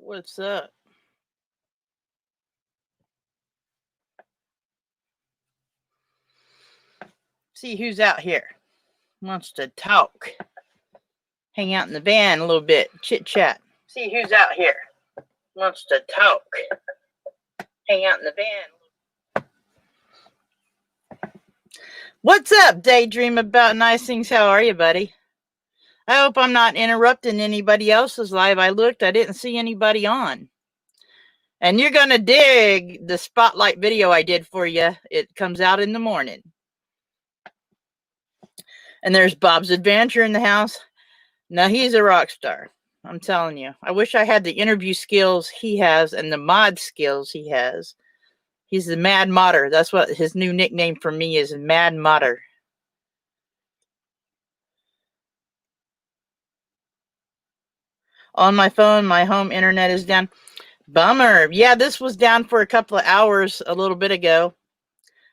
What's up? See who's out here. Wants to talk. Hang out in the van a little bit. Chit chat. See who's out here. Wants to talk. Hang out in the van. What's up, Daydream About Nice Things? How are you, buddy? I hope I'm not interrupting anybody else's live. I looked, I didn't see anybody on. And you're going to dig the spotlight video I did for you. It comes out in the morning. And there's Bob's Adventure in the house. Now, he's a rock star. I'm telling you. I wish I had the interview skills he has and the mod skills he has. He's the Mad Modder. That's what his new nickname for me is, Mad Modder. On my phone, my home internet is down. Bummer. Yeah, this was down for a couple of hours a little bit ago.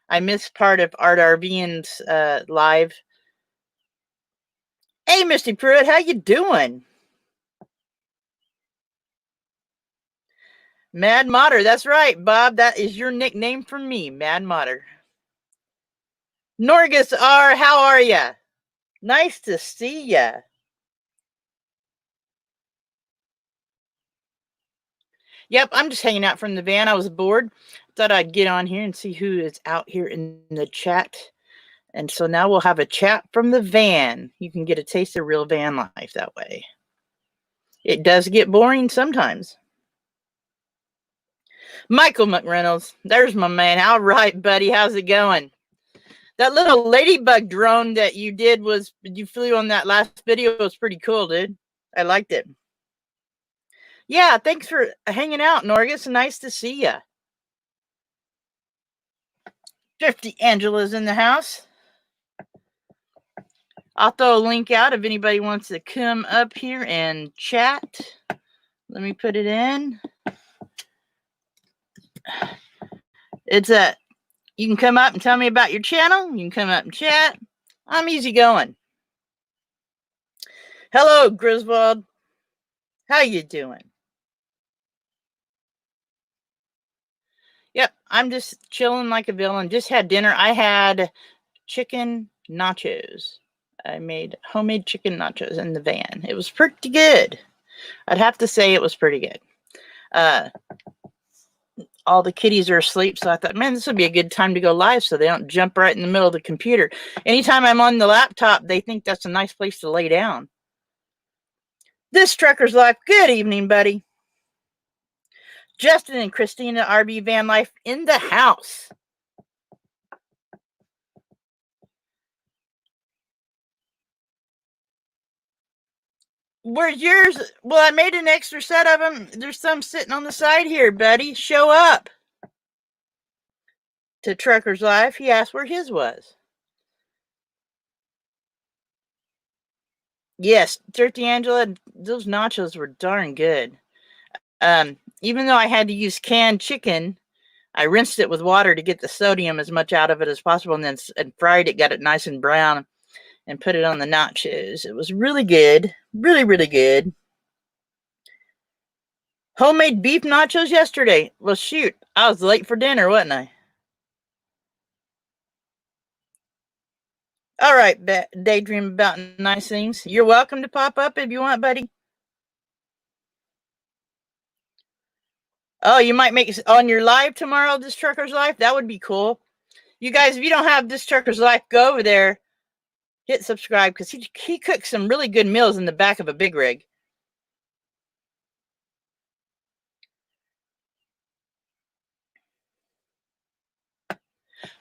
I missed part of Art Arvian's live. Hey, Misty Pruitt, how you doing? Mad Modder, that's right, Bob. That is your nickname for me, Mad Modder. Norgus R, how are ya? Nice to see ya. Yep, I'm just hanging out from the van. I was bored. Thought I'd get on here and see who is out here in the chat. And so now we'll have a chat from the van. You can get a taste of real van life that way. It does get boring sometimes. Michael McReynolds, there's my man. All right, buddy, how's it going? That little ladybug drone that you did you flew on that last video was pretty cool, dude. I liked it. Yeah, thanks for hanging out, Norgus. Nice to see ya. Thrifty Angela's in the house. I'll throw a link out if anybody wants to come up here and chat. Let me put it in. You can come up and tell me about your channel. You can come up and chat. I'm easy going. Hello, Griswold. How you doing? Yep, I'm just chilling like a villain. Just had dinner. I had chicken nachos. I made homemade chicken nachos in the van. It was pretty good. I'd have to say it was pretty good. All the kitties are asleep, so I thought, man, this would be a good time to go live so they don't jump right in the middle of the computer. Anytime I'm on the laptop, they think that's a nice place to lay down. This Trucker's Life. Good evening, buddy. Justin and Christina, RV Van Life in the house. Where's yours? Well, I made an extra set of them. There's some sitting on the side here, buddy. Show up. To Trucker's Life, he asked where his was. Yes, Thrifty Angela, those nachos were darn good. Even though I had to use canned chicken, I rinsed it with water to get the sodium as much out of it as possible, and then fried it, got it nice and brown, and put it on the nachos. It was really good. Really, really good. Homemade beef nachos yesterday. Well, shoot, I was late for dinner, wasn't I? All right, Daydream About Nice Things. You're welcome to pop up if you want, buddy. Oh, you might make it on your live tomorrow, This Trucker's Life? That would be cool. You guys, if you don't have This Trucker's Life, go over there, hit subscribe, because he cooks some really good meals in the back of a big rig.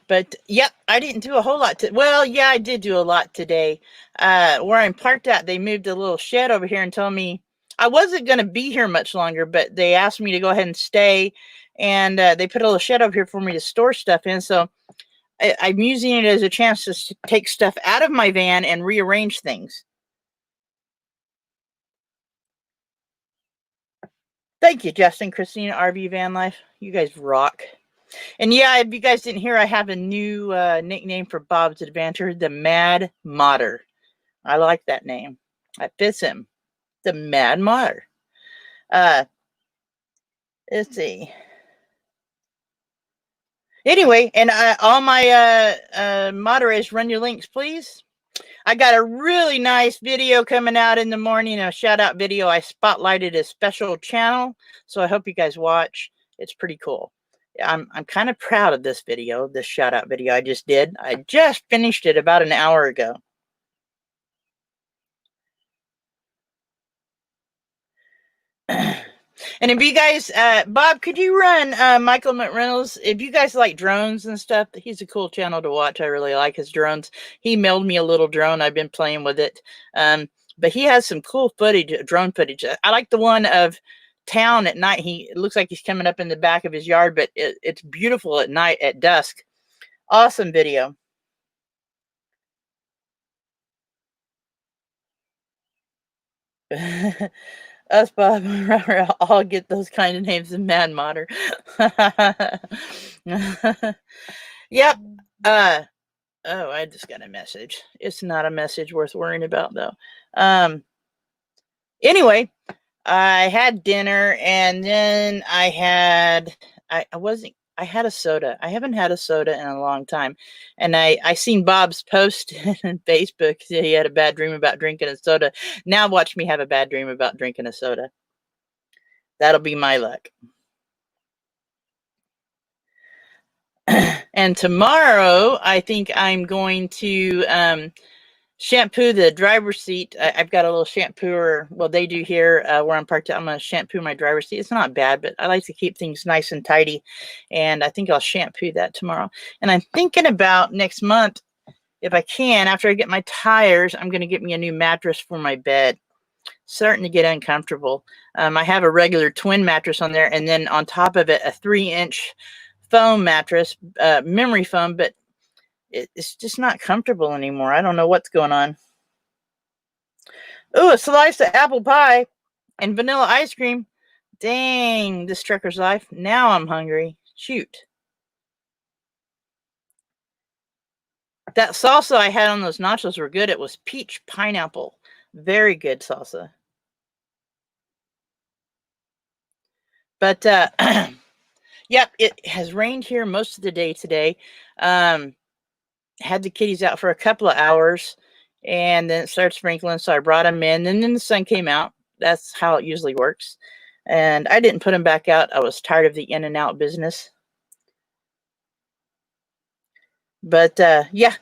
But, yep, I didn't do a whole lot. Well, yeah, I did do a lot today. Where I'm parked at, they moved a little shed over here and told me I wasn't going to be here much longer, but they asked me to go ahead and stay. And they put a little shed over here for me to store stuff in. So I'm using it as a chance to take stuff out of my van and rearrange things. Thank you, Justin, Christina, RV Van Life. You guys rock. And yeah, if you guys didn't hear, I have a new nickname for Bob's Adventure, the Mad Modder. I like that name. That fits him. The Mad Modder. Let's see. Anyway, and all my moderators, run your links, please. I got a really nice video coming out in the morning, a shout out video. I spotlighted a special channel, so I hope you guys watch. It's pretty cool. I'm kind of proud of this video, this shout out video I just did. I just finished it about an hour ago. And if you guys, Bob, could you run Michael McReynolds? If you guys like drones and stuff, he's a cool channel to watch. I really like his drones. He mailed me a little drone. I've been playing with it. But he has some cool footage, drone footage. I like the one of town at night. It looks like he's coming up in the back of his yard, but it's beautiful at night, at dusk. Awesome video. Us, Bob, I'll get those kind of names in Mad Modder. Yep. Oh, I just got a message. It's not a message worth worrying about, though. Anyway, I had dinner, and then I had a soda. I haven't had a soda in a long time. And I seen Bob's post on Facebook. He had a bad dream about drinking a soda. Now watch me have a bad dream about drinking a soda. That'll be my luck. And tomorrow, I think I'm going to shampoo the driver's seat. I've got a little shampooer. Well, they do here where I'm parked. I'm going to shampoo my driver's seat. It's not bad, but I like to keep things nice and tidy. And I think I'll shampoo that tomorrow. And I'm thinking about next month, if I can, after I get my tires, I'm going to get me a new mattress for my bed. Starting to get uncomfortable. I have a regular twin mattress on there, and then on top of it, a 3-inch foam mattress, memory foam, but it's just not comfortable anymore. I don't know what's going on. Ooh, a slice of apple pie and vanilla ice cream. Dang, this trucker's life. Now I'm hungry. Shoot. That salsa I had on those nachos were good. It was peach pineapple. Very good salsa. But yep, it has rained here most of the day today. Had the kitties out for a couple of hours, and then it started sprinkling, so I brought them in, and then the sun came out. That's how it usually works. And I didn't put them back out. I was tired of the in and out business. But yeah,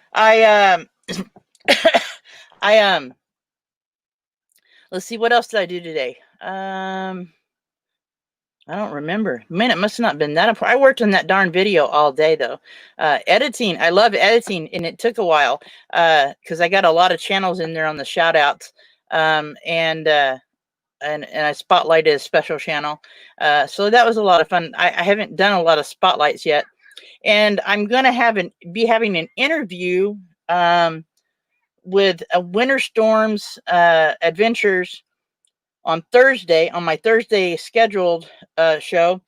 let's see, what else did I do today? I don't remember. Man, it must have not been that important. I worked on that darn video all day, though. Editing, I love editing, and it took a while because I got a lot of channels in there on the shout outs. And I spotlighted a special channel. So that was a lot of fun. I haven't done a lot of spotlights yet. And I'm going to be having an interview with Winter Storms Adventures on Thursday, on my Thursday scheduled show,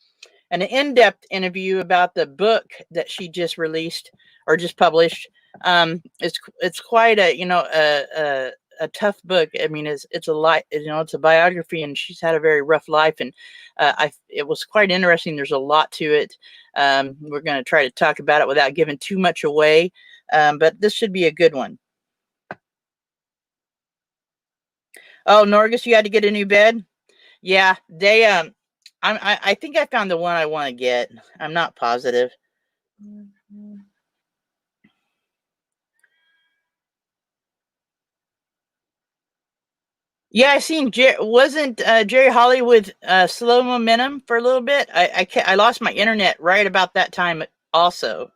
an in-depth interview about the book that she just released or just published. It's quite a tough book. I mean, it's a lot, it's a biography, and she's had a very rough life, and it was quite interesting. There's a lot to it. We're going to try to talk about it without giving too much away, but this should be a good one. Oh, Norgus, you had to get a new bed? Yeah, they I think I found the one I want to get. I'm not positive. Yeah, I seen wasn't Jerry Holly with Slow Momentum for a little bit. I lost my internet right about that time also.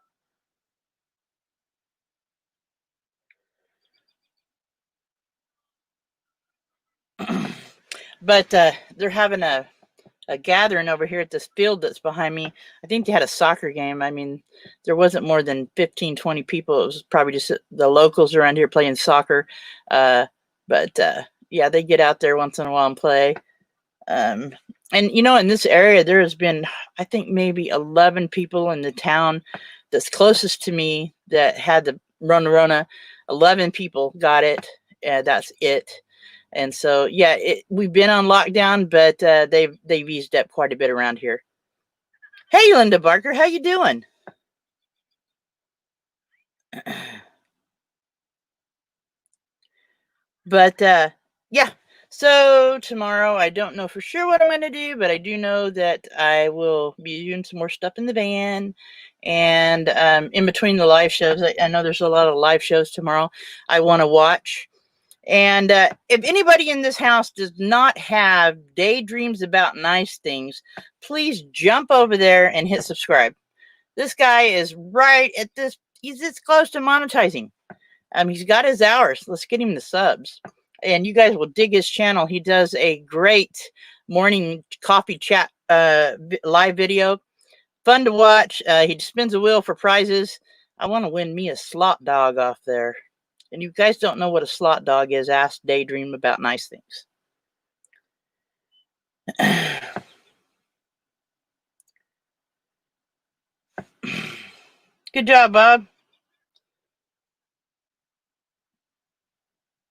But they're having a gathering over here at this field that's behind me. I think they had a soccer game. I mean, there wasn't more than 15, 20 people. It was probably just the locals around here playing soccer. But yeah, they get out there once in a while and play. And, in this area, there has been, I think, maybe 11 people in the town that's closest to me that had the Rona. 11 people got it. That's it. And so, yeah, we've been on lockdown, but they've eased up quite a bit around here. Hey, Linda Barker, how you doing? But yeah. So tomorrow, I don't know for sure what I'm going to do, but I do know that I will be doing some more stuff in the van, and in between the live shows. I know there's a lot of live shows tomorrow I want to watch. And if anybody in this house does not have daydreams about nice things, please jump over there and hit subscribe. This guy is right at this. He's this close to monetizing. He's got his hours. Let's get him the subs, and you guys will dig his channel. He does a great morning coffee chat live video, fun to watch. He spins a wheel for prizes. I want to win me a slot dog off there. And you guys don't know what a slot dog is, ask Daydream about nice things. Good job, Bob.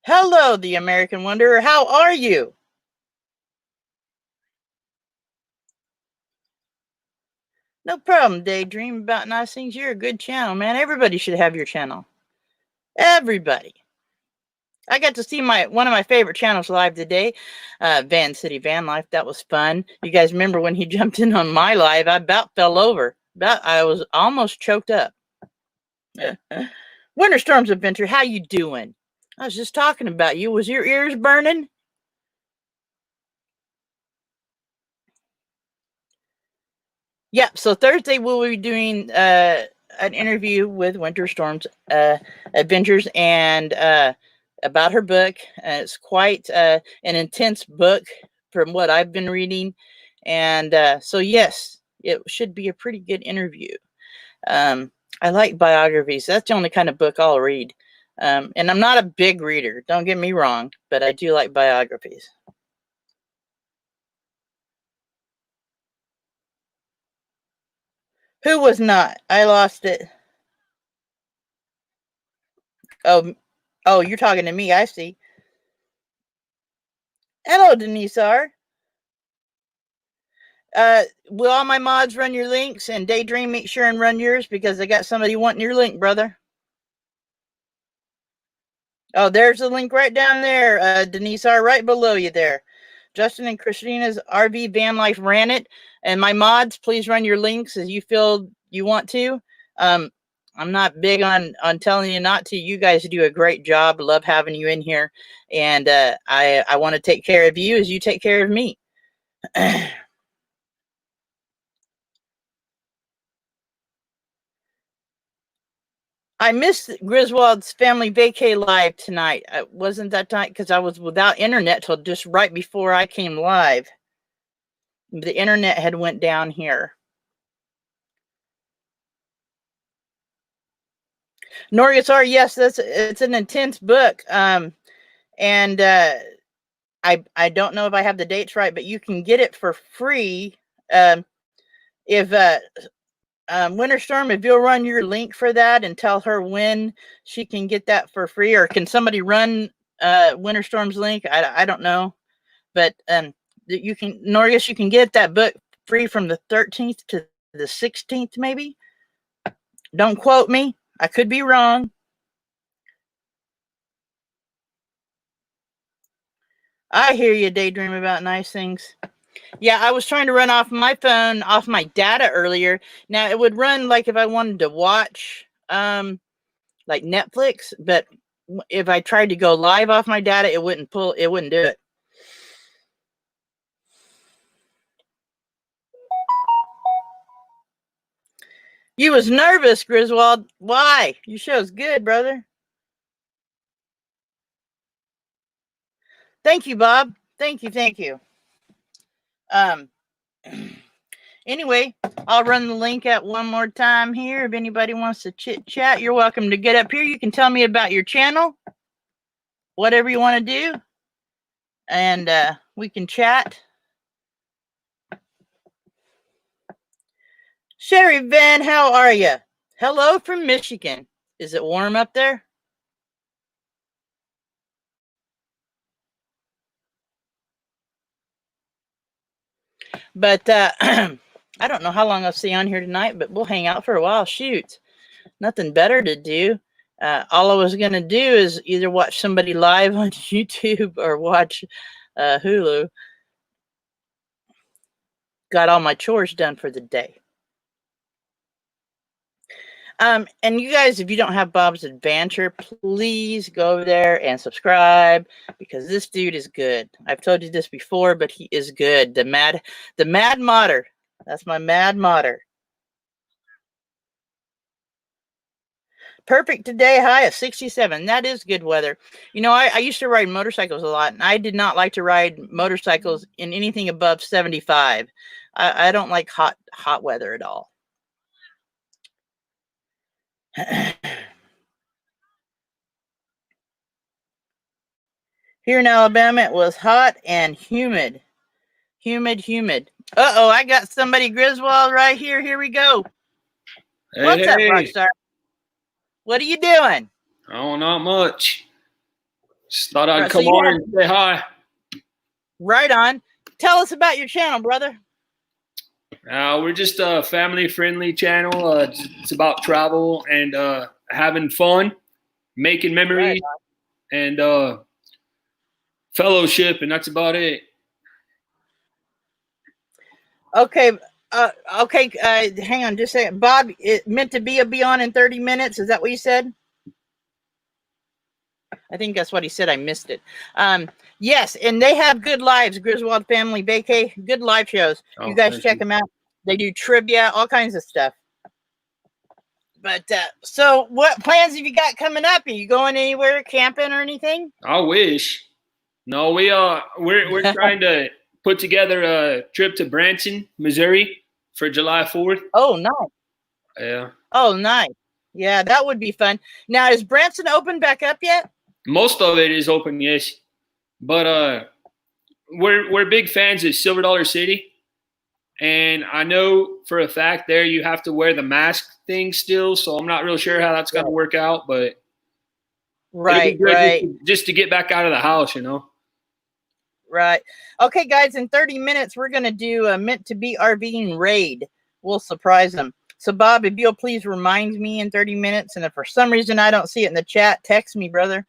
Hello, the American Wanderer. How are you? No problem, Daydream about nice things. You're a good channel, man. Everybody should have your channel. Everybody. I got to see one of my favorite channels live today, Van City Van Life. That was fun. You guys remember when he jumped in on my live? I about fell over. I was almost choked up. Winter Storms Adventure, how you doing? I was just talking about you. Was your ears burning? Yeah, so Thursday we'll be doing an interview with Winter Storms Adventures, and about her book. It's quite an intense book from what I've been reading. And so, yes, it should be a pretty good interview. I like biographies. That's the only kind of book I'll read. And I'm not a big reader, don't get me wrong, but I do like biographies. Who was not? I lost it. Oh, oh, you're talking to me. I see. Hello, Denise R. Will all my mods run your links, and Daydream make sure and run yours, because I got somebody wanting your link, brother. Oh, there's the link right down there, Denise R. Right below you there. Justin and Christina's RV Van Life ran it, and my mods, please run your links as you feel you want to. I'm not big on telling you not to. You guys do a great job. Love having you in here, and I want to take care of you as you take care of me. I missed Griswold's family vacay live tonight. Wasn't that time because I was without internet till just right before I came live. The internet had went down here. Norgasar, yes, it's an intense book. And I don't know if I have the dates right, but you can get it for free. If Winter Storm, if you'll run your link for that and tell her when she can get that for free, or can somebody run Winter Storm's link? I don't know, but you can, Norgus, you can get that book free from the 13th to the 16th, maybe. Don't quote me. I could be wrong. I hear you, Daydream about nice things. Yeah, I was trying to run off my phone, off my data earlier. Now it would run like if I wanted to watch like Netflix, but if I tried to go live off my data, it wouldn't do it. You was nervous, Griswold. Why? Your show's good, brother. Thank you, Bob. Thank you, thank you. Anyway, I'll run the link out one more time here. If anybody wants to chit chat, you're welcome to get up here. You can tell me about your channel, whatever you want to do, and we can chat. Sherry Van, how are you? Hello from Michigan. Is it warm up there? But I don't know how long I'll stay on here tonight, but we'll hang out for a while. Shoot, nothing better to do. All I was going to do is either watch somebody live on YouTube or watch Hulu. Got all my chores done for the day. And you guys, if you don't have Bob's Adventure, please go over there and subscribe because this dude is good. I've told you this before, but he is good. The Mad Modder. That's my Mad Modder. Perfect today, high of 67. That is good weather. You know, I used to ride motorcycles a lot, and I did not like to ride motorcycles in anything above 75. I don't like hot weather at all. Here in Alabama, it was hot and humid. Humid. Uh-oh, I got somebody Griswold right here. Here we go. Hey, what's up, Rockstar? What are you doing? Oh, not much. Just thought I'd come on and say hi. Right on. Tell us about your channel, brother. We're just a family-friendly channel. It's about travel and having fun, making memories, and fellowship, and that's about it. Okay. Hang on just a second. Bob, it meant to be on in 30 minutes. Is that what you said? I think that's what he said. I missed it. Yes, and they have good lives, Griswold Family Vacay. Good live shows. You guys check them out. They do trivia, all kinds of stuff. But so what plans have you got coming up? Are you going anywhere, camping or anything? I wish. No, we're trying to put together a trip to Branson, Missouri for July 4th. Oh, nice. Yeah. Oh, nice. Yeah, that would be fun. Now, is Branson open back up yet? Most of it is open, yes. But we're big fans of Silver Dollar City. And I know for a fact there you have to wear the mask thing still, so I'm not real sure how that's going to work out, but right. Just to get back out of the house, you know. Right. Okay, guys, in 30 minutes we're going to do a Meant to Be RVing raid. We'll surprise them. So, Bob, if you'll please remind me in 30 minutes, and if for some reason I don't see it in the chat, text me, brother.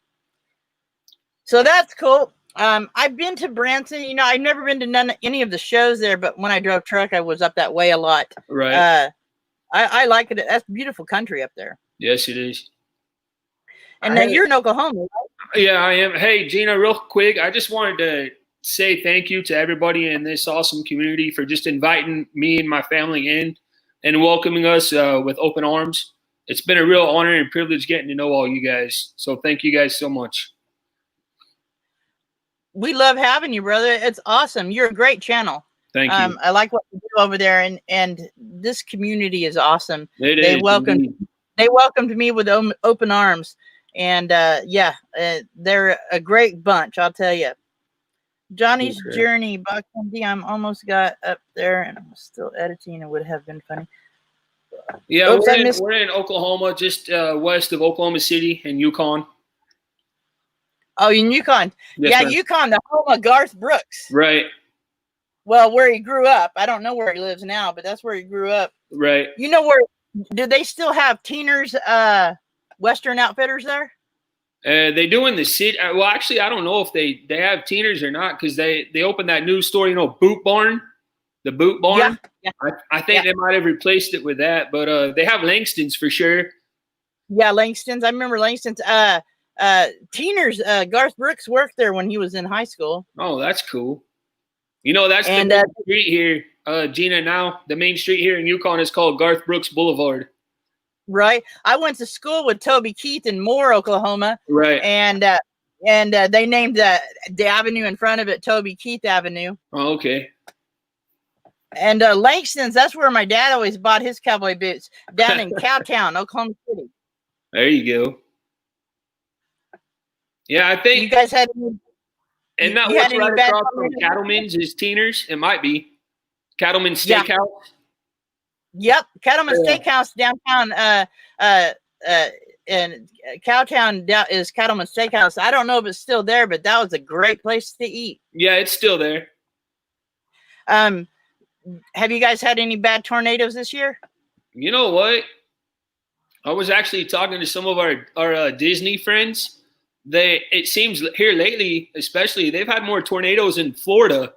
So that's cool. I've been to Branson. You know, I've never been to any of the shows there, but when I drove truck, I was up that way a lot. Right. I like it. That's beautiful country up there. Yes, it is. And now you're in Oklahoma, right? Yeah, I am. Hey, Gina, real quick, I just wanted to say thank you to everybody in this awesome community for just inviting me and my family in and welcoming us with open arms. It's been a real honor and privilege getting to know all you guys. So thank you guys so much. We love having you, brother. It's awesome. You're a great channel. Thank you. I like what you do over there, and this community is awesome. They welcomed me with open arms, and they're a great bunch. I'll tell you. Johnny's Journey, Box MD. I'm almost got up there, and I'm still editing. It would have been funny. Yeah, we're in Oklahoma, just west of Oklahoma City in Yukon. Oh, in Yukon. Yes, yeah, Yukon, the home of Garth Brooks. Right. Well, where he grew up. I don't know where he lives now, but that's where he grew up. Right. You know where, do they still have Teener's Western Outfitters there? They do in the city. Well, actually, I don't know if they have Teeners or not because they opened that new store, you know, Boot Barn. The Boot Barn. Yeah. I think they might have replaced it with that, but they have Langston's for sure. Yeah, Langston's. I remember Langston's. Teener's Garth Brooks worked there when he was in high school. Oh, that's cool. You know, that's the main street here, Gina. Now the main street here in Yukon is called Garth Brooks Boulevard. Right. I went to school with Toby Keith in Moore, Oklahoma. Right. And they named the avenue in front of it Toby Keith Avenue. Oh, okay. And Langston's, that's where my dad always bought his cowboy boots, down in Cowtown, Oklahoma City. There you go. Yeah, I think you guys had any, and that was right across from Cattleman's is Teener's. It might be Cattleman's Steakhouse. Yep, Cattleman's Steakhouse downtown. And Cowtown is Cattleman's Steakhouse. I don't know if it's still there, but that was a great place to eat. Yeah, it's still there. have you guys had any bad tornadoes this year? You know what? I was actually talking to some of our Disney friends. It seems here lately, especially, they've had more tornadoes in Florida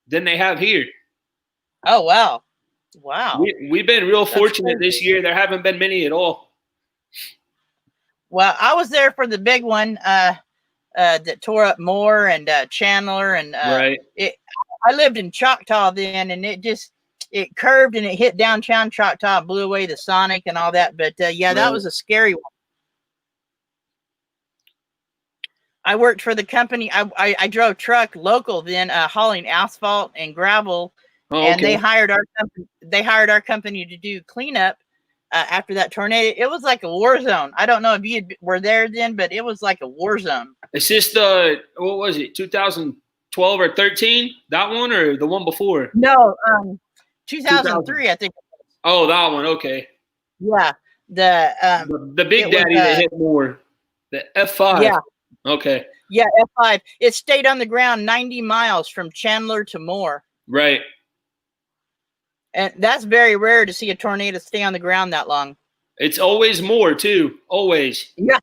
than they have here. Oh wow, wow. We've been real fortunate crazy. this year. There haven't been many at all. Well, I was there for the big one that tore up Moore and Chandler, and Right. I lived in Choctaw then, and it curved and it hit downtown Choctaw, blew away the Sonic and all that. But yeah, that was a scary one. I worked for the company. I drove truck local then, hauling asphalt and gravel, and they hired our company. They hired our company to do cleanup after that tornado. It was like a war zone. I don't know if you were there then, but it was like a war zone. It's just what was it, 2012 or 13? That one or the one before? No, 2003, I think. Oh, that one. Okay. Yeah, the Big Daddy that hit more. The F5. Yeah. Okay. Yeah, F5. It stayed on the ground 90 miles from Chandler to Moore. Right. And that's very rare to see a tornado stay on the ground that long. It's always Moore too. Always. Yeah,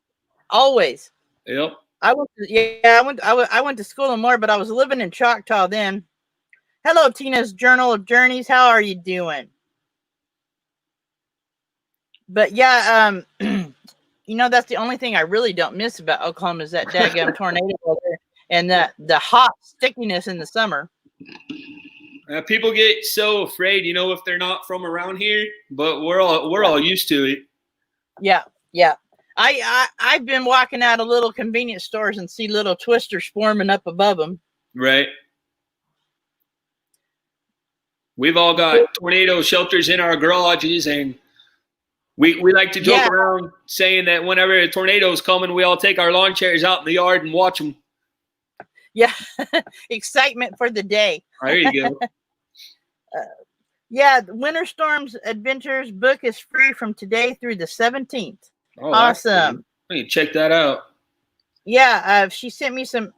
always. Yep. I went to school in Moore, but I was living in Choctaw then. Hello, Tina's Journal of Journeys. How are you doing? But yeah, you know, that's the only thing I really don't miss about Oklahoma is that daggum tornado weather and the hot stickiness in the summer. People get so afraid, you know, if they're not from around here, but we're all used to it. Yeah, yeah. I've been walking out of little convenience stores and see little twisters forming up above them. Right. We've all got tornado shelters in our garages, and we like to joke around saying that whenever a tornado is coming, we all take our lawn chairs out in the yard and watch them. Yeah, excitement for the day. There you go. Yeah, Winter Storms Adventures book is free from today through the 17th. Oh, awesome. I need to check that out. Yeah, she sent me some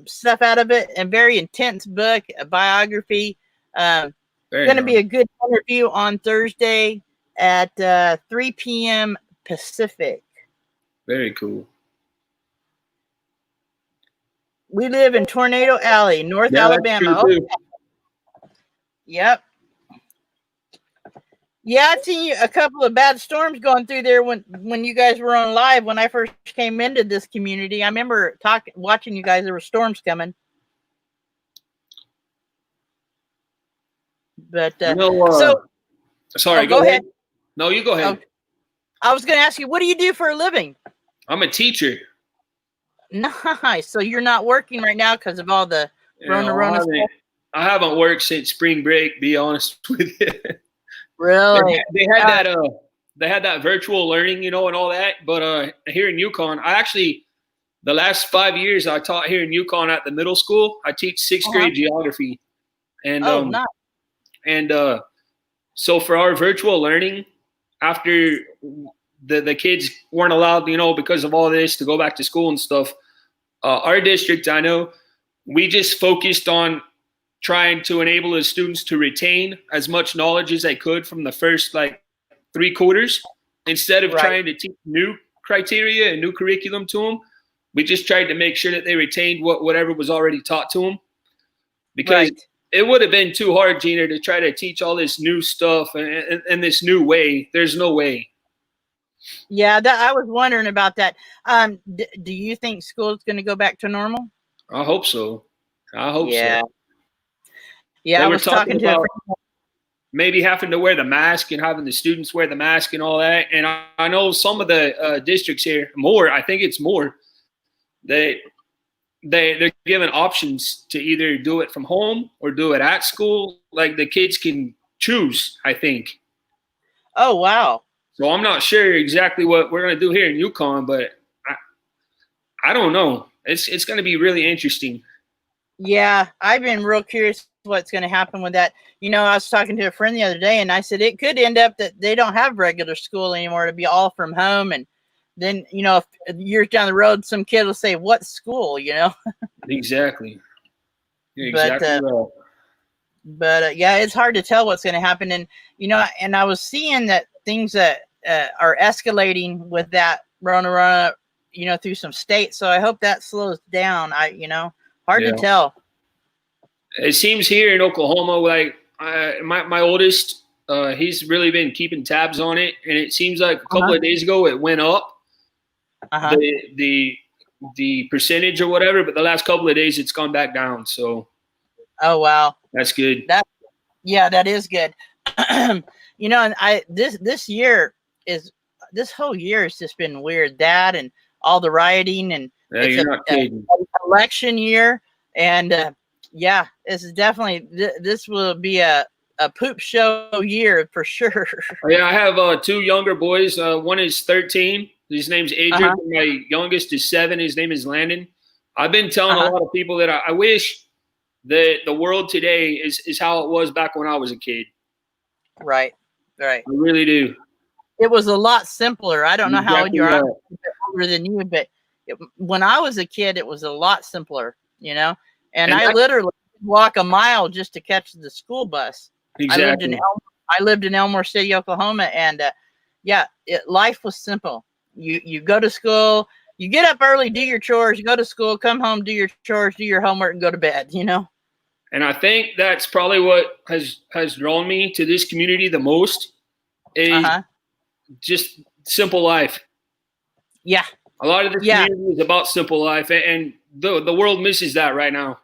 stuff out of it. A very intense book, a biography. Going to be a good interview on Thursday at 3 p.m. Pacific. Very cool. We live in Tornado Alley, North Alabama. Okay. Yep. Yeah, I've seen a couple of bad storms going through there when you guys were on live when I first came into this community. I remember watching you guys. There were storms coming. But sorry, go ahead. No, you go ahead. I was going to ask you, what do you do for a living? I'm a teacher. Nice. So you're not working right now because of all the Rona stuff? I haven't worked since spring break, be honest with you. Really? They had that virtual learning, you know, and all that. But here in Yukon, the last 5 years I taught here in Yukon at the middle school. I teach sixth grade geography. And nice. And so for our virtual learning, after the kids weren't allowed, you know, because of all this to go back to school and stuff, our district, I know, we just focused on trying to enable the students to retain as much knowledge as they could from the first 3 quarters. Instead of trying to teach new criteria and new curriculum to them, we just tried to make sure that they retained whatever was already taught to them. Because it would have been too hard, Gina, to try to teach all this new stuff and this new way. There's no way. Yeah, I was wondering about that. Do you think school is going to go back to normal? I hope so. So. Yeah, I was talking to a friend. Maybe having to wear the mask and having the students wear the mask and all that. And I know some of the districts here, I think it's more, they're given options to either do it from home or do it at school. Like the kids can choose, I think. Oh, wow. So I'm not sure exactly what we're going to do here in Yukon, but I don't know. It's going to be really interesting. Yeah, I've been real curious what's going to happen with that. You know, I was talking to a friend the other day, and I said it could end up that they don't have regular school anymore, to be all from home. And then, you know, if years down the road, some kid will say, "What school?" You know. Exactly. Exactly. But yeah, it's hard to tell what's going to happen. And and I was seeing that things that are escalating with that Rona, through some states. So I hope that slows down. Hard to Yeah. tell. It seems here in Oklahoma, like my oldest, he's really been keeping tabs on it, and it seems like a couple of days ago it went up, the percentage or whatever, but the last couple of days it's gone back down. So, oh wow, that's good. That is good. And this whole year has just been weird. That and all the rioting, and Yeah, you're not kidding. Election year, and yeah, this is definitely this will be a poop show year for sure. Yeah, I have 2 younger boys. One is 13. His name's Adrian. My youngest is 7. His name is Landon. I've been telling a lot of people that I wish that the world today is how it was back when I was a kid. Right. I really do. It was a lot simpler. I don't know how old you are. I'm a bit older than you, but when I was a kid, it was a lot simpler, And I literally walk a mile just to catch the school bus. Exactly. I lived in Elmore City, Oklahoma, and life was simple. You go to school, you get up early, do your chores, you go to school, come home, do your chores, do your homework, and go to bed. And I think that's probably what has drawn me to this community the most is just simple life. Yeah. A lot of the community is about simple life, and the world misses that right now.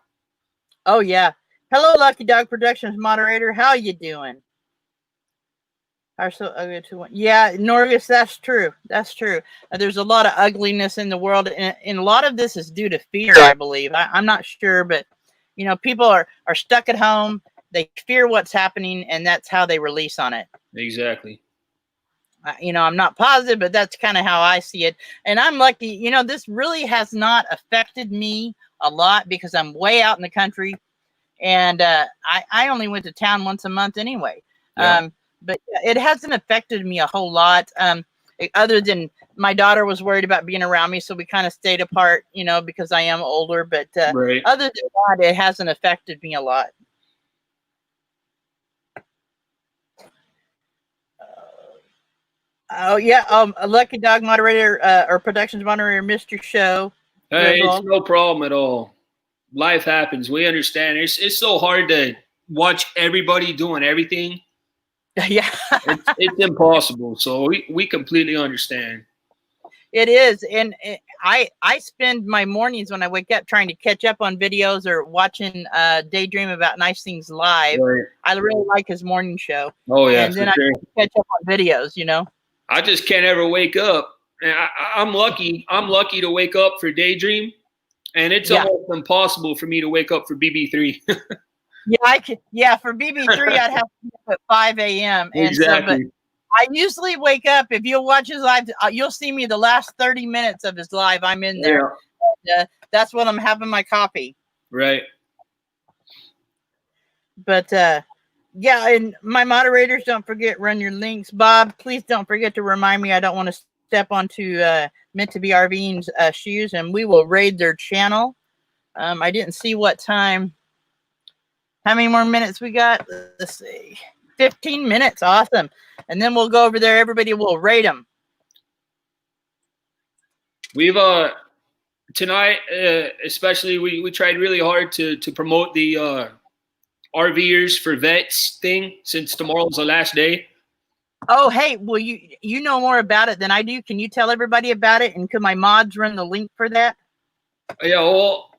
Oh, yeah. Hello, Lucky Dog Productions moderator. How you doing? Yeah, Norgus, that's true. That's true. There's a lot of ugliness in the world, and a lot of this is due to fear, I believe. I'm not sure, but, people are stuck at home. They fear what's happening, and that's how they release on it. Exactly. I'm not positive, but that's kind of how I see it. And I'm lucky, this really has not affected me a lot because I'm way out in the country, and I only went to town once a month anyway. Yeah. But it hasn't affected me a whole lot, other than my daughter was worried about being around me, so we kind of stayed apart, because I am older. But right. Other than that, it hasn't affected me a lot. Oh yeah, a Lucky Dog moderator or productions moderator missed your show. Hey, it's no problem at all. Life happens. We understand. It's so hard to watch everybody doing everything. Yeah, it's impossible. So we completely understand. It is, and I spend my mornings when I wake up trying to catch up on videos or watching Daydream About Nice Things live. Right. I really like his morning show. Oh yeah, and then I catch up on videos. I just can't ever wake up. And I'm lucky. I'm lucky to wake up for Daydream, and it's almost impossible for me to wake up for BB3. Yeah, for BB3, I'd have to be up at 5 a.m. Exactly. And so, but I usually wake up. If you'll watch his live, you'll see me the last 30 minutes of his live. I'm in there. Yeah. And, that's when I'm having my coffee. Right. But yeah, and my moderators, don't forget, run your links. Bob, please don't forget to remind me. I don't want to step onto Meant to Be RVing's shoes, and we will raid their channel. I didn't see what time. How many more minutes we got? Let's see. 15 minutes. Awesome. And then we'll go over there. Everybody will rate them. We've tonight, especially, we tried really hard to promote the RVers for Vets thing, since tomorrow's the last day. Oh, hey, well, you know more about it than I do. Can you tell everybody about it? And could my mods run the link for that? Yeah, well,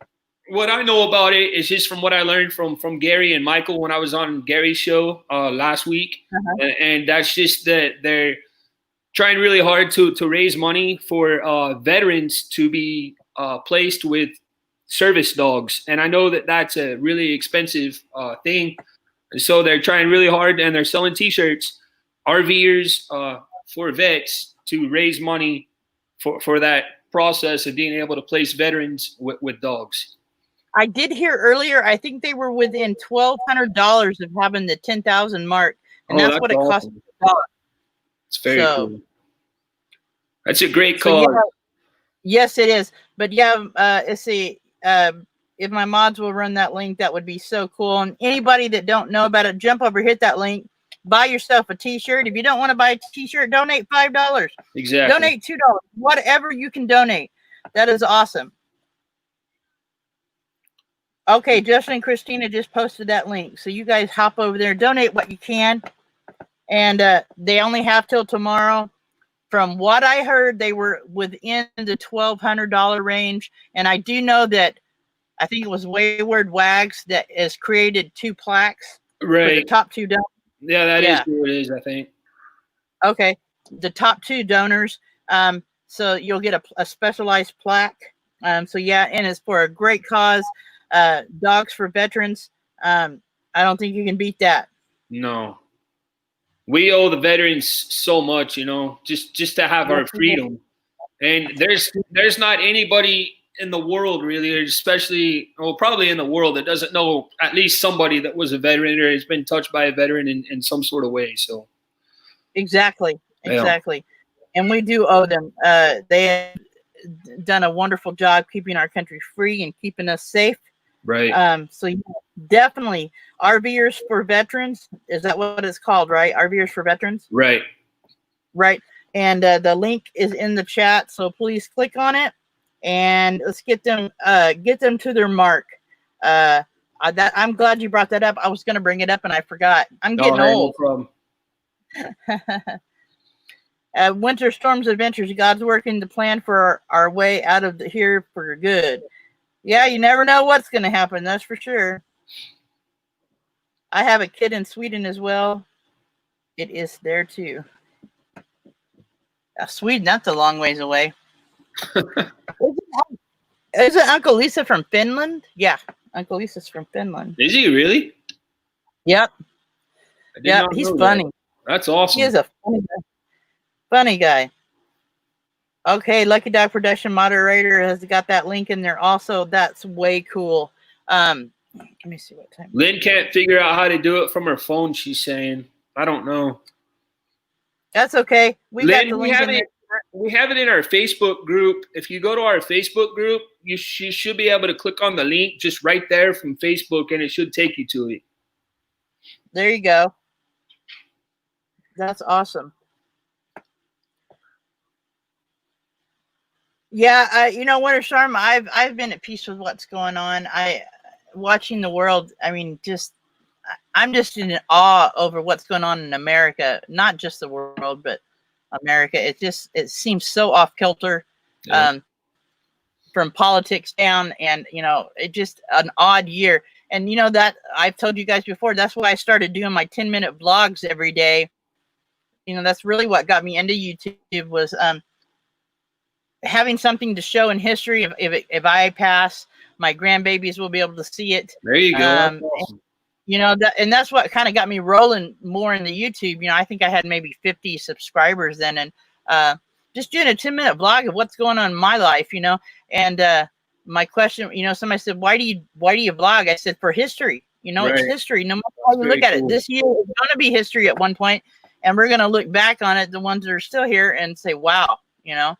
what I know about it is just from what I learned from Gary and Michael when I was on Gary's show last week. And that's just that they're trying really hard to raise money for veterans to be placed with service dogs. And I know that that's a really expensive thing. So they're trying really hard, and they're selling T-shirts, RVers for vets, to raise money for that process of being able to place veterans with dogs. I did hear earlier, I think they were within $1,200 of having the 10,000 mark, and that's what it cost the dog. It's very cool. That's a great cause. Yeah, yes, it is. But yeah, let's see. if my mods will run that link, that would be so cool. And anybody that don't know about it, jump over, hit that link, buy yourself a t-shirt. If you don't want to buy a t-shirt, donate $5. Exactly. Donate $2. Whatever you can donate. That is awesome. Okay, Justin and Christina just posted that link. So you guys hop over there, donate what you can. And they only have till tomorrow. From what I heard, they were within the $1,200 range. And I do know that I think it was Wayward Wags that has created 2 plaques. Right. For the top 2 donors. Yeah, that is who it is, I think. Okay. The top 2 donors. So you'll get a specialized plaque. So yeah, and it's for a great cause. Dogs for Veterans. I don't think you can beat that. No. We owe the veterans so much, you know, just to have our freedom. And there's not anybody in the world really, or especially, well, probably in the world, that doesn't know at least somebody that was a veteran or has been touched by a veteran in some sort of way. So exactly. Yeah. And we do owe them. They have done a wonderful job keeping our country free and keeping us safe. Right. So yeah, definitely RVers for Veterans. Is that what it's called, right? RVers for Veterans. Right. Right. And the link is in the chat, so please click on it and let's get them to their mark. I'm glad you brought that up. I was going to bring it up and I forgot. I'm getting old. No problem. Winter Storms Adventures. God's working the plan for our way out of here for good. Yeah, you never know what's going to happen. That's for sure. I have a kid in Sweden as well. It is there too. Sweden, that's a long ways away. Isn't Uncle Lisa from Finland? Yeah, Uncle Lisa's from Finland. Is he really? Yep. Yeah, he's funny. That's awesome. He is a funny guy. Okay, Lucky Dog Production moderator has got that link in there also. That's way cool. Let me see what time. Lynn can't figure out how to do it from her phone, she's saying. I don't know. That's okay. We have it in our Facebook group. If you go to our Facebook group, you should be able to click on the link just right there from Facebook, and it should take you to it. There you go. That's awesome. Yeah, you know, Winter Storm, I've been at peace with what's going on. Watching the world, I mean, I'm just in awe over what's going on in America, not just the world, but America. It seems so off kilter, from politics down, and you know, it just an odd year. And you know that I've told you guys before, that's why I started doing my 10-minute vlogs every day. You know, that's really what got me into YouTube was having something to show in history. If I pass, my grandbabies will be able to see it. There you go. Awesome. You know, and that's what kind of got me rolling more in the YouTube. You know, I think I had maybe 50 subscribers then, and just doing a 10-minute vlog of what's going on in my life, you know. And my question, you know, somebody said, why do you vlog? I said, for history. You know, It's history. No matter how you look at it, this year is going to be history at one point, and we're going to look back on it, the ones that are still here, and say, wow, you know,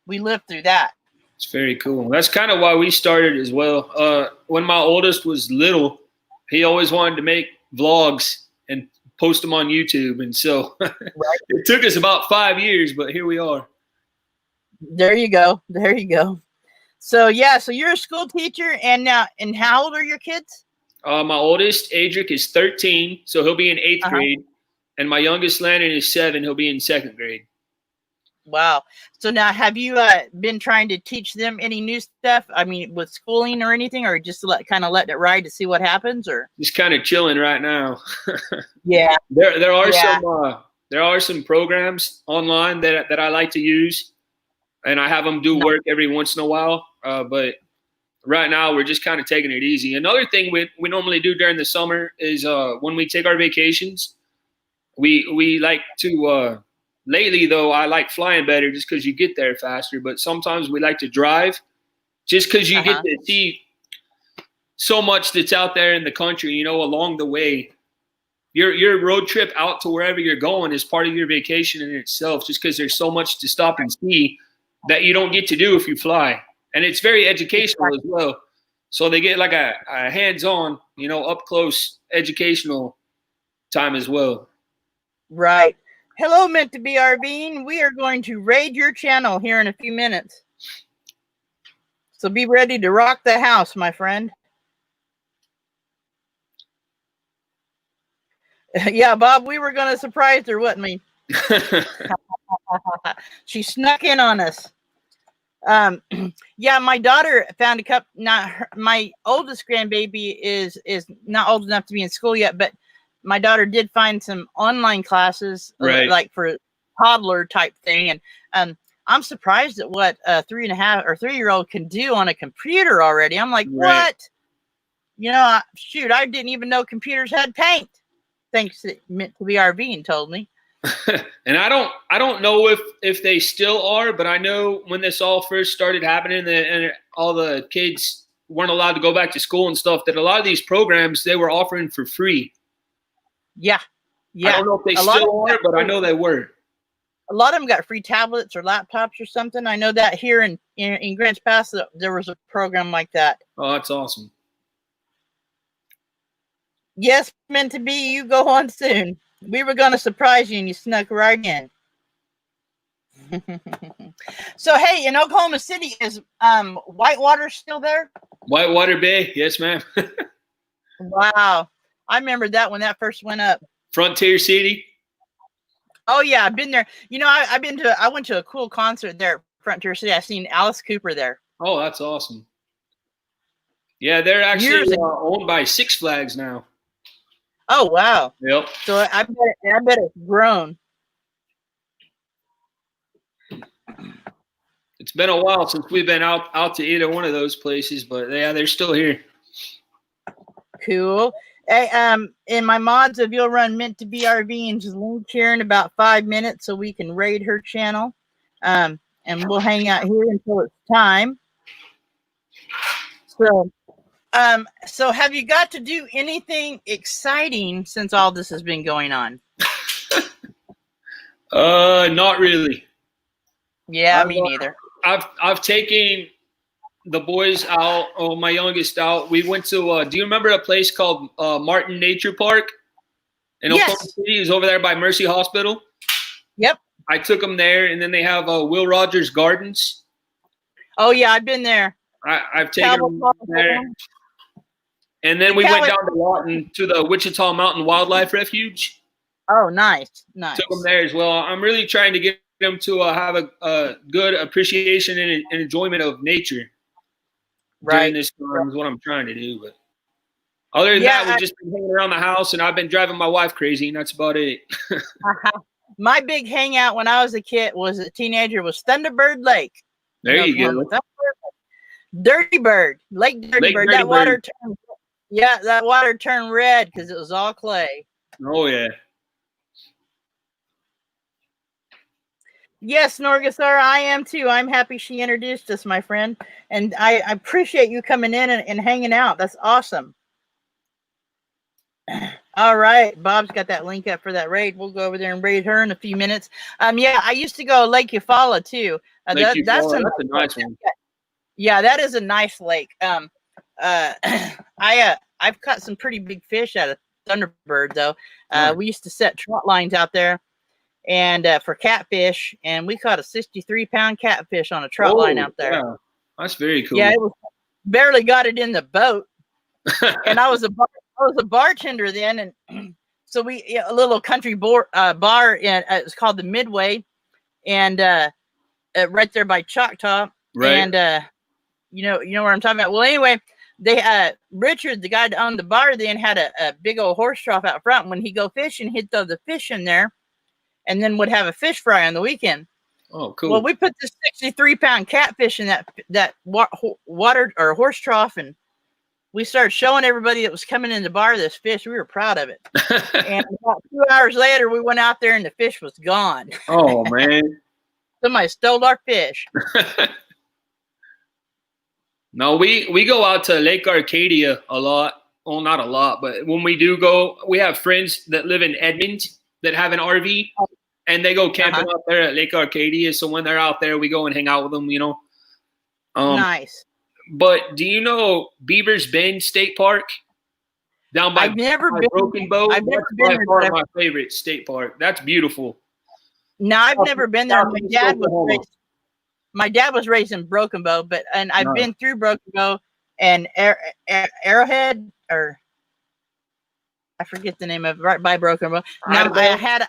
we lived through that. It's very cool. That's kind of why we started as well. When my oldest was little, he always wanted to make vlogs and post them on YouTube. And so It took us about 5 years, but here we are. There you go. There you go. So, yeah, so you're a school teacher, and how old are your kids? My oldest, Adric, is 13, so he'll be in 8th grade. And my youngest, Landon, is 7. He'll be in 2nd grade. Wow. So now have you been trying to teach them any new stuff? I mean, with schooling or anything, or just kind of letting it ride to see what happens, or just kind of chilling right now. Yeah. There are some programs online that I like to use, and I have them do work every once in a while. But right now we're just kind of taking it easy. Another thing we normally do during the summer is when we take our vacations, we like to lately, though, I like flying better just because you get there faster. But sometimes we like to drive just because you get to see so much that's out there in the country, you know, along the way. Your road trip out to wherever you're going is part of your vacation in itself, just because there's so much to stop and see that you don't get to do if you fly. And it's very educational as well. So they get like a hands-on, up close educational time as well. Right. Hello, meant to be RVing. We are going to raid your channel here in a few minutes. So be ready to rock the house, my friend. Yeah, Bob, we were going to surprise her, wasn't we? She snuck in on us. Yeah, my daughter found a cup. My oldest grandbaby is not old enough to be in school yet, but my daughter did find some online classes, right, like for toddler type thing, and I'm surprised at what a 3.5 or 3-year-old can do on a computer already. I'm like, right. what? Shoot, I didn't even know computers had paint. Thanks to Meant to be RVing told me. And I don't know if they still are, but I know when this all first started happening and all the kids weren't allowed to go back to school and stuff, that a lot of these programs they were offering for free. Yeah. I don't know if they still are, but I know they were. A lot of them got free tablets or laptops or something. I know that here in Grants Pass there was a program like that. Oh, that's awesome. Yes, meant to be. You go on soon. We were going to surprise you and you snuck right in. So, hey, in Oklahoma City, is Whitewater still there? Whitewater Bay, yes, ma'am. Wow. I remember that when that first went up. Frontier City. Oh, yeah, I've been there. I went to a cool concert there at Frontier City. I seen Alice Cooper there. Oh, that's awesome. Yeah, they're actually owned by Six Flags now. Oh, wow. Yep. So I bet it's grown. It's been a while since we've been out to either one of those places, but yeah, they're still here. Cool. Hey, in my mods, if you'll run Meant to be RV and just link here in about 5 minutes so we can raid her channel. And we'll hang out here until it's time. So have you got to do anything exciting since all this has been going on? Not really. Yeah, me neither. I've taken the boys out, my youngest out. We went to, do you remember a place called Martin Nature Park in Oklahoma City? It's over there by Mercy Hospital. Yep. I took them there, and then they have Will Rogers Gardens. Oh, yeah, I've been there. I've taken them there. And then we went down to Lawton to the Wichita Mountain Wildlife Refuge. Oh, nice. Took them there as well. I'm really trying to get them to have a good appreciation and enjoyment of nature. During this time is what I'm trying to do. But other than that, we've just been hanging around the house, and I've been driving my wife crazy, and that's about it. My big hangout when I was a kid, was a teenager, was Thunderbird Lake. There you go. Dirty Bird, Lake Dirty Bird. That water turned, that water turned red because it was all clay. Oh yeah. Yes, Norgathar, I am too. I'm happy she introduced us, my friend. And I appreciate you coming in and hanging out. That's awesome. All right. Bob's got that link up for that raid. We'll go over there and raid her in a few minutes. Yeah, I used to go Lake Eufaula too. That's a nice one. Yeah, that is a nice lake. I've caught some pretty big fish out of Thunderbird though. We used to set trot lines out there. And for catfish, and we caught a 63-pound catfish on a trot line out there. Yeah. That's very cool. Yeah, it was barely got it in the boat, and I was a bartender then, and so a little country bar, it was called the Midway, and right there by Choctaw, right? And you know where I'm talking about. Well, anyway, they Richard, the guy that owned the bar, then had a big old horse trough out front. When he'd go fishing, he'd throw the fish in there. And then would have a fish fry on the weekend. Oh, cool. Well, we put this 63-pound catfish in that water or horse trough, and we started showing everybody that was coming in the bar this fish. We were proud of it. And about 2 hours later, we went out there, and the fish was gone. Oh, man. Somebody stole our fish. No, we go out to Lake Arcadia a lot. Well, not a lot, but when we do go, we have friends that live in Edmond that have an RV, and they go camping out there at Lake Arcadia. So when they're out there, we go and hang out with them, Nice. but do you know Beaver's Bend State Park down by, I've never by been. Broken Bow? I've never That's been by there. far But my favorite state park. That's beautiful. no, I've never been there. My Southeast dad was Oklahoma. raised. My dad was raised in Broken Bow, and I've Nice. been through Broken Bow and Arrowhead, or I forget the name of it, right by Broken Bow. Now I had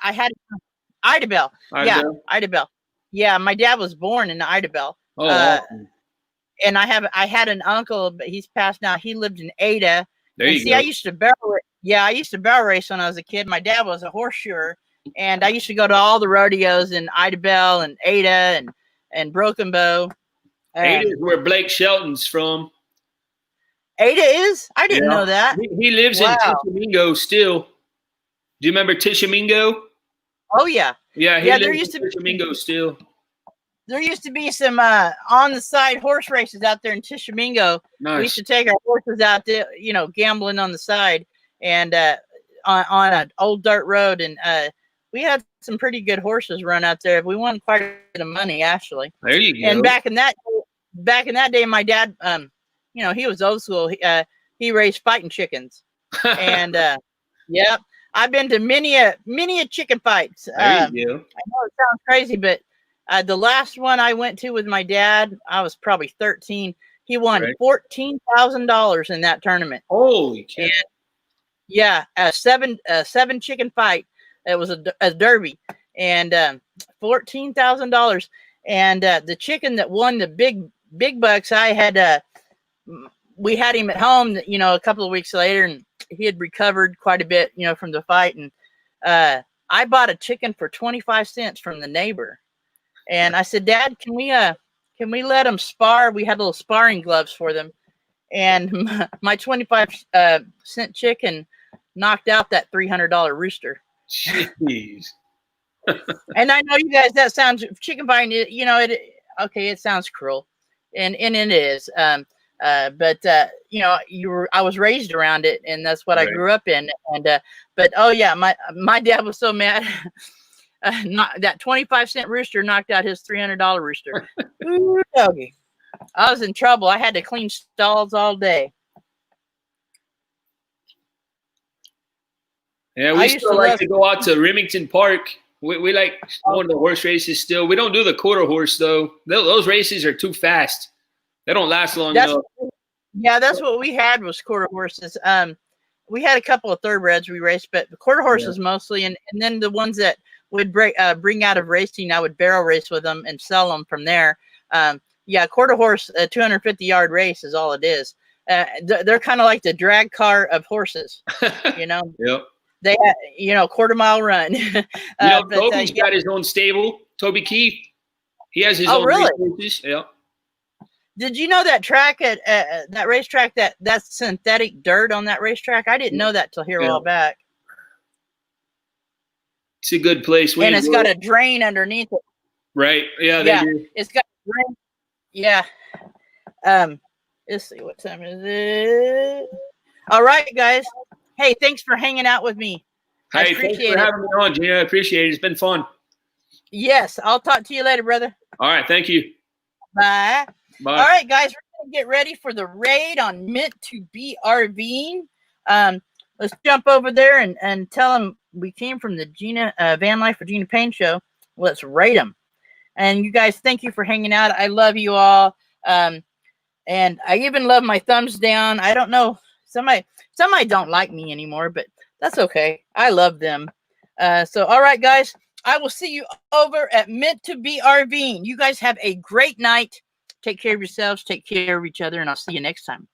Idabel. Yeah, Idabel? Idabel. Yeah, my dad was born in Idabel. Oh, awesome. And I had an uncle, but he's passed now. He lived in Ada. There and you see, go. I used to barrel race when I was a kid. My dad was a horseshoer, and I used to go to all the rodeos in Idabel and Ada and Broken Bow. Ada is where Blake Shelton's from. Ada is? I didn't know that. He lives in Tishomingo still. Do you remember Tishomingo? Oh yeah. Yeah, he there lives used in to Tishomingo still. There used to be some on the side horse races out there in Tishomingo. Nice. We used to take our horses out there, gambling on the side and on an old dirt road, and we had some pretty good horses run out there. We won quite a bit of money, actually. There you go. And back in that day, my dad, he was old school. He raised fighting chickens, and yeah, I've been to many a chicken fights. There you go. I know it sounds crazy, but the last one I went to with my dad, I was probably 13. He won $14,000 in that tournament. Holy cow! Yeah, a seven chicken fight. It was a derby, and $14,000. And the chicken that won the big bucks, we had him at home, a couple of weeks later, and he had recovered quite a bit, from the fight. And I bought a chicken for 25 cents from the neighbor. And I said, Dad, can we let them spar? We had little sparring gloves for them. And my 25-cent chicken knocked out that $300 rooster. Jeez. And I know you guys, that sounds, chicken fighting, it sounds cruel. And it is. But I was raised around it, and that's what I grew up in. And but oh yeah, my dad was so mad. That 25-cent rooster knocked out his $300 rooster. Ooh, doggy. I was in trouble. I had to clean stalls all day. Yeah, we still like to go out to Remington Park. We like going to horse races still. We don't do the quarter horse though. Those races are too fast. They don't last long enough. Yeah, that's what we had was quarter horses. We had a couple of thoroughbreds we raced, but the quarter horses mostly, and then the ones that would bring out of racing, I would barrel race with them and sell them from there. Quarter horse, a 250-yard race is all it is. They're kind of like the drag car of horses, Yep. They have, quarter-mile run. Toby's got his own stable. Toby Keith, he has his own races. Yeah. Did you know that track at that racetrack that's synthetic dirt on that racetrack? I didn't know that till here a while back. It's a good place. And it's got a drain underneath it. Right. Yeah. They do. It's got a drain. Yeah. Let's see, what time is it? All right, guys. Hey, thanks for hanging out with me. Hey, thanks for having me on, Gina. I appreciate it. It's been fun. Yes. I'll talk to you later, brother. All right. Thank you. Bye. Bye. All right, guys. We're going to get ready for the raid on Meant to Be RVing. Let's jump over there and tell them we came from the Gina Van Life for Gina Payne show. Let's rate them. And you guys, thank you for hanging out. I love you all. And I even love my thumbs down. I don't know. Somebody don't like me anymore, but that's okay. I love them. So, all right, guys. I will see you over at Meant to Be RVing. You guys have a great night. Take care of yourselves. Take care of each other. And I'll see you next time.